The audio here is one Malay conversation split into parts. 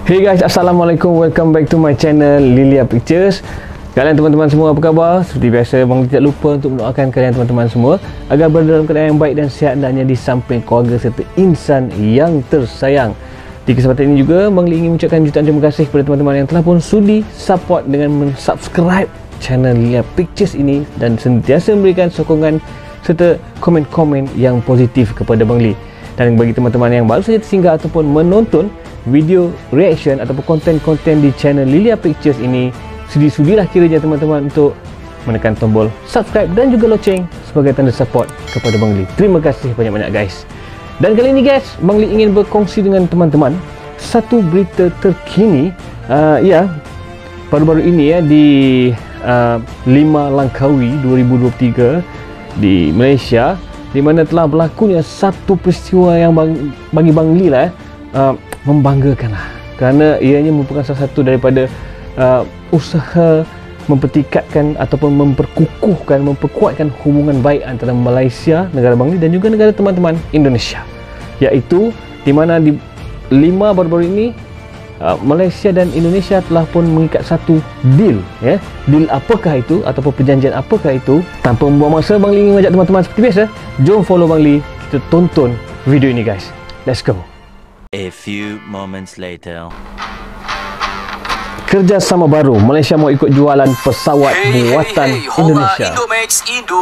Hey guys, Assalamualaikum. Welcome back to my channel Lilia Pictures. Kalian teman-teman semua apa khabar? Seperti biasa, Bang tidak lupa untuk mendoakan kalian teman-teman semua agar berada dalam keadaan yang baik dan sihat dan di samping keluarga serta insan yang tersayang. Di kesempatan ini juga, Bang Li ingin mengucapkan jutaan terima kasih kepada teman-teman yang telah pun sudi support dengan mensubscribe channel Lilia Pictures ini dan sentiasa memberikan sokongan serta komen-komen yang positif kepada Bang Li. Dan bagi teman-teman yang baru saja tersinggah ataupun menonton video reaction ataupun konten-konten di channel Lilia Pictures ini, sudi-sudilah kiranya teman-teman untuk menekan tombol subscribe dan juga loceng sebagai tanda support kepada Bang Li. Terima kasih banyak-banyak guys. Dan kali ini guys, Bang Li ingin berkongsi dengan teman-teman satu berita terkini baru-baru ini di 5 Langkawi 2023 di Malaysia, di mana telah berlakunya satu peristiwa yang bagi Bang Li membanggakan kerana ianya merupakan salah satu daripada usaha mempertingkatkan ataupun memperkuatkan hubungan baik antara Malaysia, negara Bang Li dan juga negara teman-teman Indonesia, iaitu di mana di 5 baru-baru ini Malaysia dan Indonesia telah pun mengikat satu deal. Deal apakah itu ataupun perjanjian apakah itu? Tanpa membuang masa, Bang Li ingin mengajak teman-teman seperti biasa, jom follow Bang Li, kita tonton video ini guys. Let's go. A few moments later. Kerjasama baru, Malaysia mau ikut jualan pesawat buatan Indonesia.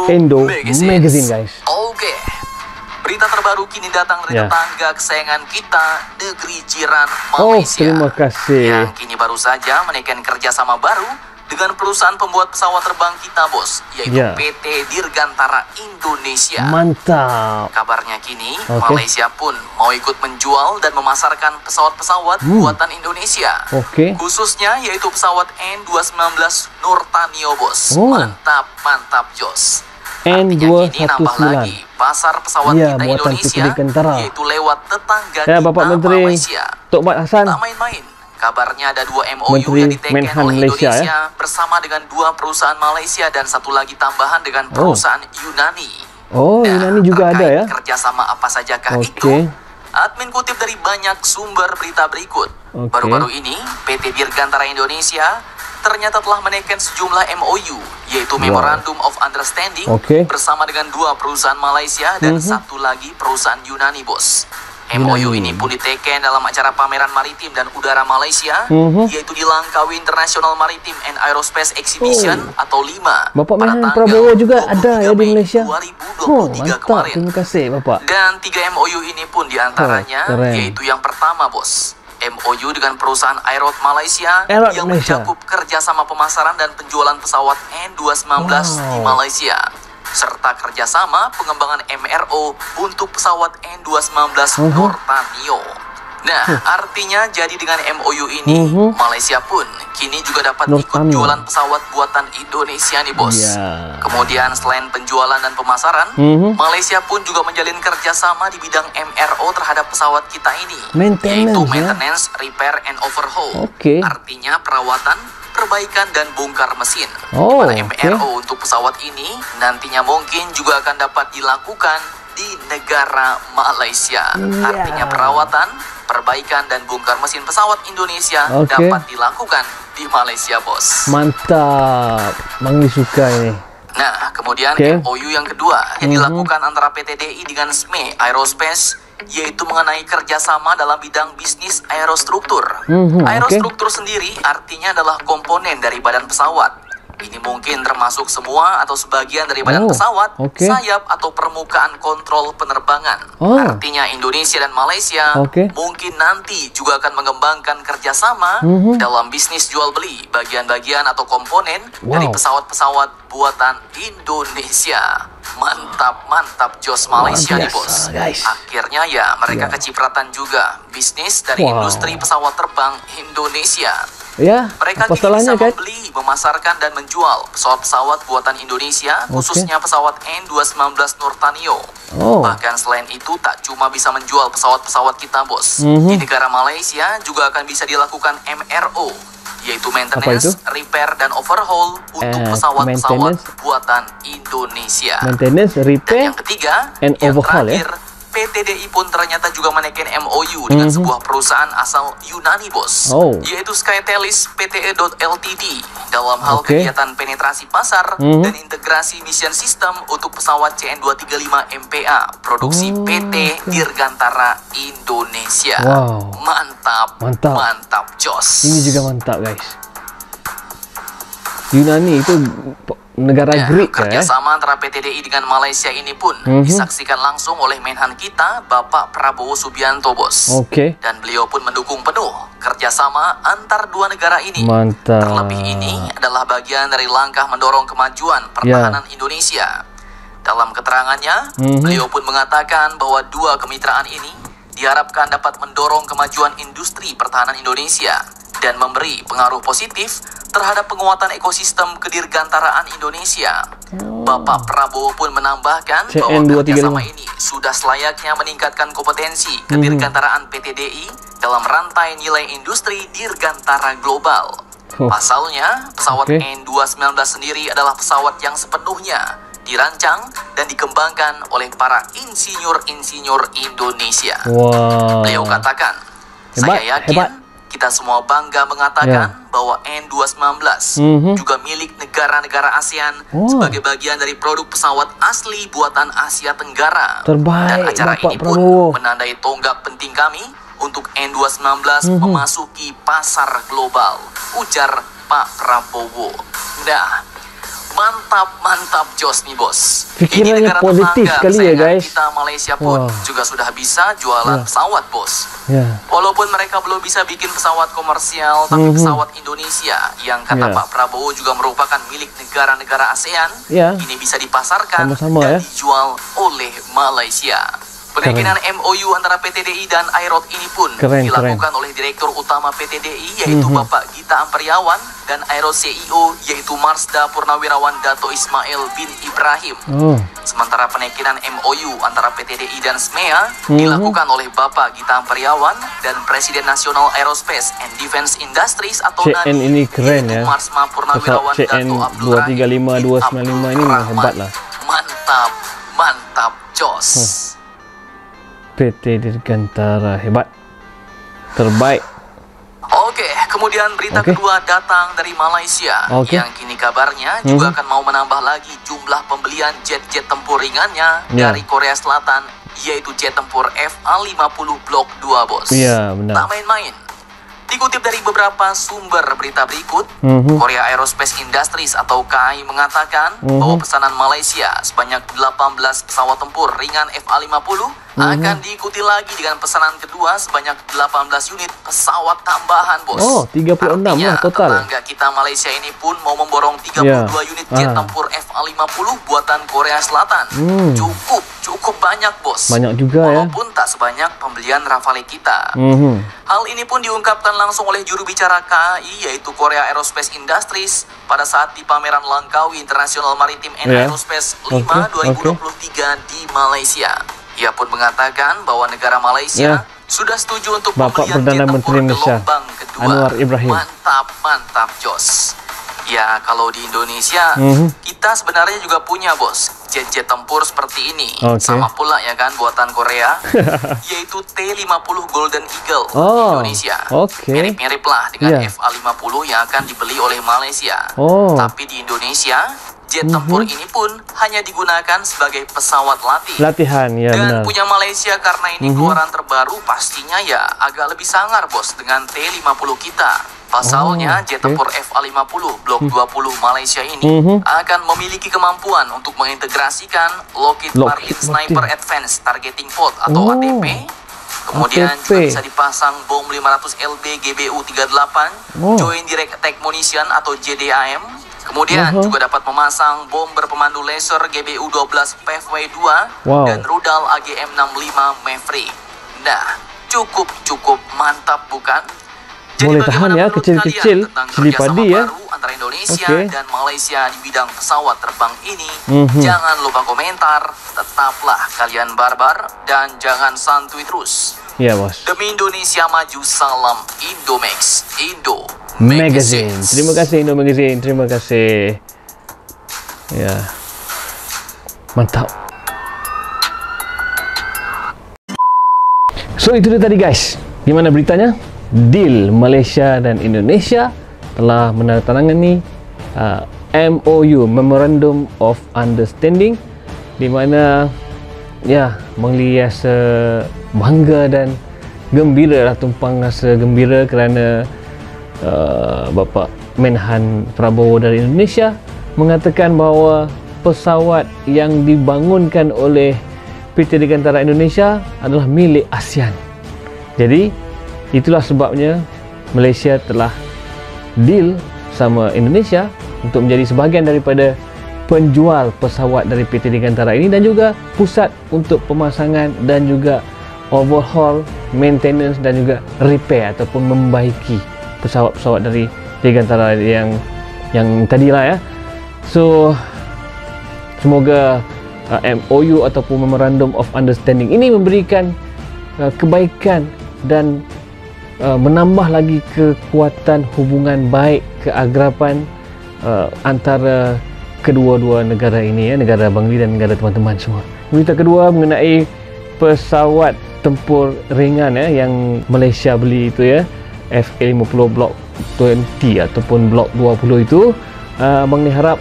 Indo Magazine guys. Oke. Berita terbaru kini datang dari tetangga kesayangan kita, negeri jiran Malaysia. Terima kasih. Yang kini baru saja menaikkan kerjasama baru dengan perusahaan pembuat pesawat terbang kita bos, yaitu PT Dirgantara Indonesia. Mantap. Kabarnya kini Malaysia pun mau ikut menjual dan memasarkan pesawat-pesawat buatan Indonesia. Khususnya yaitu pesawat N219 Nurtanio bos. Mantap jos. Artinya kini nambah lagi pasar pesawat kita Indonesia, yaitu lewat tetangga kita Malaysia. Tok Mat Hassan. Tak main-main. Kabarnya ada 2 MOU yang diteken oleh Indonesia bersama dengan 2 perusahaan Malaysia dan satu lagi tambahan dengan perusahaan Yunani. Yunani juga ada ya? Kerjasama apa sajakah itu? Admin kutip dari banyak sumber berita berikut. Baru-baru ini PT Dirgantara Indonesia ternyata telah menaikkan sejumlah MOU, yaitu Memorandum of Understanding bersama dengan 2 perusahaan Malaysia dan satu lagi perusahaan Yunani bos. MOU ini pun diteken dalam acara pameran maritim dan udara Malaysia, yaitu di Langkawi International Maritime and Aerospace Exhibition atau 5 Bapak pada Mehan tanggal Prabowo juga ada ya di Malaysia. 2023 kemarin. Terima kasih Bapak. Dan 3 MOU ini pun diantaranya yaitu yang pertama bos, MOU dengan perusahaan Aerot Malaysia yang mencakup kerjasama pemasaran dan penjualan pesawat N219 di Malaysia, serta kerjasama pengembangan MRO untuk pesawat N219 Nurtanio. Nah, artinya jadi dengan MOU ini, Malaysia pun kini juga dapat ikut jualan pesawat buatan Indonesia nih bos. Kemudian selain penjualan dan pemasaran, Malaysia pun juga menjalin kerjasama di bidang MRO terhadap pesawat kita ini, yaitu maintenance, repair, and overhaul. Artinya perawatan, perbaikan dan bongkar mesin. Pada MRO untuk pesawat ini nantinya mungkin juga akan dapat dilakukan di negara Malaysia. Artinya perawatan, perbaikan dan bongkar mesin pesawat Indonesia dapat dilakukan di Malaysia bos. Mantap, Bang Li suka ini. Nah, kemudian MOU yang kedua yang dilakukan antara PT DI dengan SME Aerospace, yaitu mengenai kerjasama dalam bidang bisnis aerostruktur. Aerostruktur sendiri artinya adalah komponen dari badan pesawat. Ini mungkin termasuk semua atau sebagian dari badan pesawat, sayap atau permukaan kontrol penerbangan. Artinya Indonesia dan Malaysia mungkin nanti juga akan mengembangkan kerjasama dalam bisnis jual beli bagian-bagian atau komponen dari pesawat-pesawat buatan Indonesia. Mantap jos Malaysia nih bos. Akhirnya ya mereka kecipratan juga bisnis dari industri pesawat terbang Indonesia. Mereka kini bisa membeli, memasarkan dan menjual pesawat-pesawat buatan Indonesia, khususnya pesawat N219 Nurtanio. Bahkan selain itu tak cuma bisa menjual pesawat-pesawat kita bos, di negara Malaysia juga akan bisa dilakukan MRO, yaitu maintenance, repair dan overhaul untuk pesawat-pesawat buatan Indonesia. Maintenance, repair, dan yang ketiga, and yang overhaul terakhir, PTDI pun ternyata juga menaikkan MOU dengan sebuah perusahaan asal Yunani, bos, yaitu Skytelis Pte. Ltd dalam hal kegiatan penetrasi pasar dan integrasi mission system untuk pesawat CN235 MPA produksi PT Dirgantara Indonesia. Mantap, jos. Ini juga mantap, guys. Yunani itu negara Greek, kerjasama antara PTDI dengan Malaysia ini pun disaksikan langsung oleh Menhan kita, Bapak Prabowo Subianto, bos. Dan beliau pun mendukung penuh kerjasama antar dua negara ini. Terlebih ini adalah bagian dari langkah mendorong kemajuan pertahanan Indonesia. Dalam keterangannya, beliau pun mengatakan bahwa dua kemitraan ini diharapkan dapat mendorong kemajuan industri pertahanan Indonesia dan memberi pengaruh positif terhadap penguatan ekosistem kedirgantaraan Indonesia. Bapak Prabowo pun menambahkan bahwa kerjasama ini sudah selayaknya meningkatkan kompetensi kedirgantaraan PTDI dalam rantai nilai industri dirgantara global. Pasalnya, pesawat N219 sendiri adalah pesawat yang sepenuhnya dirancang dan dikembangkan oleh para insinyur-insinyur Indonesia. Beliau katakan, saya yakin kita semua bangga mengatakan bahwa N219 juga milik negara-negara ASEAN sebagai bagian dari produk pesawat asli buatan Asia Tenggara. Dan acara ini pun menandai tonggak penting kami untuk N219 memasuki pasar global, ujar Pak Prabowo. Nah, mantap jos nih, bos. Pikirannya positif sekali ya, guys. Kita Malaysia pun juga sudah bisa jualan pesawat, bos. Walaupun mereka belum bisa bikin pesawat komersial, tapi pesawat Indonesia yang kata Pak Prabowo juga merupakan milik negara-negara ASEAN, ini bisa dipasarkan dan dijual oleh Malaysia. Penanganan MOU antara PTDI dan Aerot ini pun dilakukan oleh Direktur Utama PTDI yaitu Bapak Gita Ampriawan dan Aerot CEO yaitu Marsda Purnawirawan Dato Ismail bin Ibrahim. Sementara penanganan MOU antara PTDI dan SMEA dilakukan oleh Bapak Gita Ampriawan dan Presiden Nasional Aerospace and Defense Industries atau CN ini keren ya. Marsma Purnawirawan Dato Abdul Rahim 235 ini hebat lah. Mantap jos. PT Dirgantara hebat, terbaik. Oke, kemudian berita kedua datang dari Malaysia yang kini kabarnya juga akan mau menambah lagi jumlah pembelian jet-jet tempur ringannya dari Korea Selatan, yaitu jet tempur FA-50 Block 2, bos. Benar. Tak main-main. Dikutip dari beberapa sumber berita berikut, Korea Aerospace Industries atau KAI mengatakan bahwa pesanan Malaysia sebanyak 18 pesawat tempur ringan FA-50 akan diikuti lagi dengan pesanan kedua sebanyak 18 unit pesawat tambahan, bos. 36 lah total. Tetangga kita Malaysia ini pun mau memborong 32 unit jet tempur FA-50 buatan Korea Selatan. Cukup banyak, bos. Banyak juga walaupun tak sebanyak pembelian Rafale kita. Hal ini pun diungkapkan langsung oleh juru bicara KAI yaitu Korea Aerospace Industries pada saat di pameran Langkawi International Maritime and Aerospace 5 2023 di Malaysia. Ia pun mengatakan bahwa negara Malaysia sudah setuju untuk pembelian jet tempur gelombang kedua. Anwar Ibrahim. Mantap jos. Ya, kalau di Indonesia kita sebenarnya juga punya, bos, jet-jet tempur seperti ini. Sama pula ya kan buatan Korea yaitu T-50 Golden Eagle di Indonesia. Mirip-mirip lah dengan FA-50 yang akan dibeli oleh Malaysia. Tapi di Indonesia jet tempur ini pun hanya digunakan sebagai pesawat latihan. Dan punya Malaysia karena ini keluaran terbaru, pastinya ya agak lebih sangar, bos, dengan T-50 kita. Pasalnya jet tempur FA-50 Block 20 Malaysia ini akan memiliki kemampuan untuk mengintegrasikan Lockheed Martin Sniper Advanced Targeting Pod atau ATP. Kemudian juga bisa dipasang bom 500 LB GBU-38 Joint Direct Attack Munition atau JDAM. Kemudian juga dapat memasang bom berpemandu laser GBU-12 Pathway 2 dan rudal AGM-65 Maverick. Nah, cukup mantap bukan? Boleh tahan ya, kecil-kecil cili padi ya antara Indonesia dan Malaysia di bidang pesawat terbang ini. Jangan lupa komentar, tetaplah kalian barbar dan jangan santuy terus. Bos. Demi Indonesia maju, salam Indomax, Indo Magazine. Terima kasih Indo Magazine, terima kasih. Mantap. So itu dia tadi guys, gimana beritanya? Deal Malaysia dan Indonesia telah menandatangani MOU, Memorandum of Understanding, di mana ya Bang Lee rasa bangga dan gembira lah, tumpang rasa gembira kerana Bapak Menhan Prabowo dari Indonesia mengatakan bahawa pesawat yang dibangunkan oleh PT Dirgantara Indonesia adalah milik ASEAN. Jadi itulah sebabnya Malaysia telah deal sama Indonesia untuk menjadi sebahagian daripada penjual pesawat dari PT Dirgantara ini, dan juga pusat untuk pemasangan dan juga overhaul, maintenance dan juga repair ataupun membaiki pesawat-pesawat dari Dirgantara yang tadilah ya. So semoga MOU ataupun Memorandum of Understanding ini memberikan kebaikan dan menambah lagi kekuatan hubungan baik, keagrapan antara kedua-dua negara ini ya, negara Bang Lee dan negara teman-teman semua. Berita kedua mengenai pesawat tempur ringan ya yang Malaysia beli itu ya, FA-50 Block 20 ataupun Block 20 itu, Bang Lee harap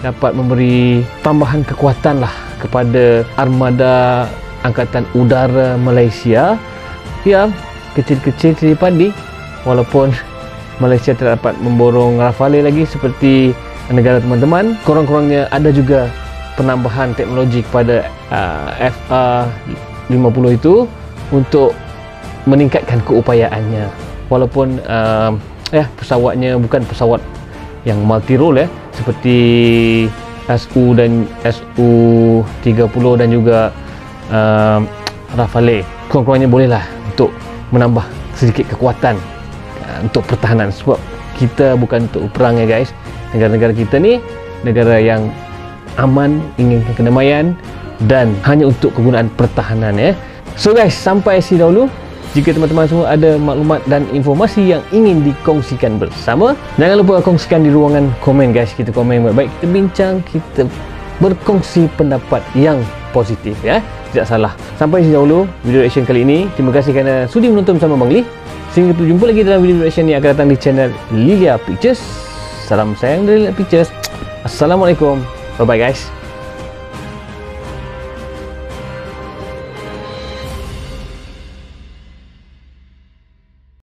dapat memberi tambahan kekuatan lah kepada armada Angkatan Udara Malaysia yang kecil-kecil cili padi, walaupun Malaysia tidak dapat memborong Rafale lagi seperti negara teman-teman. Kurang-kurangnya ada juga penambahan teknologi kepada FA-50 itu untuk meningkatkan keupayaannya, walaupun pesawatnya bukan pesawat yang multi role ya, seperti SU dan SU-30 dan juga Rafale. Kurang-kurangnya bolehlah untuk menambah sedikit kekuatan untuk pertahanan, sebab kita bukan untuk perang ya guys. Negara-negara kita ni negara yang aman, inginkan kedamaian dan hanya untuk kegunaan pertahanan ya. So guys, sampai sini dahulu. Jika teman-teman semua ada maklumat dan informasi yang ingin dikongsikan bersama, jangan lupa kongsikan di ruangan komen guys. Kita komen baik-baik, kita bincang, kita berkongsi pendapat yang positif ya. Tidak salah. Sampai sini dahulu video reaction kali ini. Terima kasih kerana sudi menonton bersama Bang Lee. Sehingga kita jumpa lagi dalam video reaction yang akan datang di channel Lilia Pictures. Salam sayang dari Lilia Pictures. Assalamualaikum. Bye bye guys.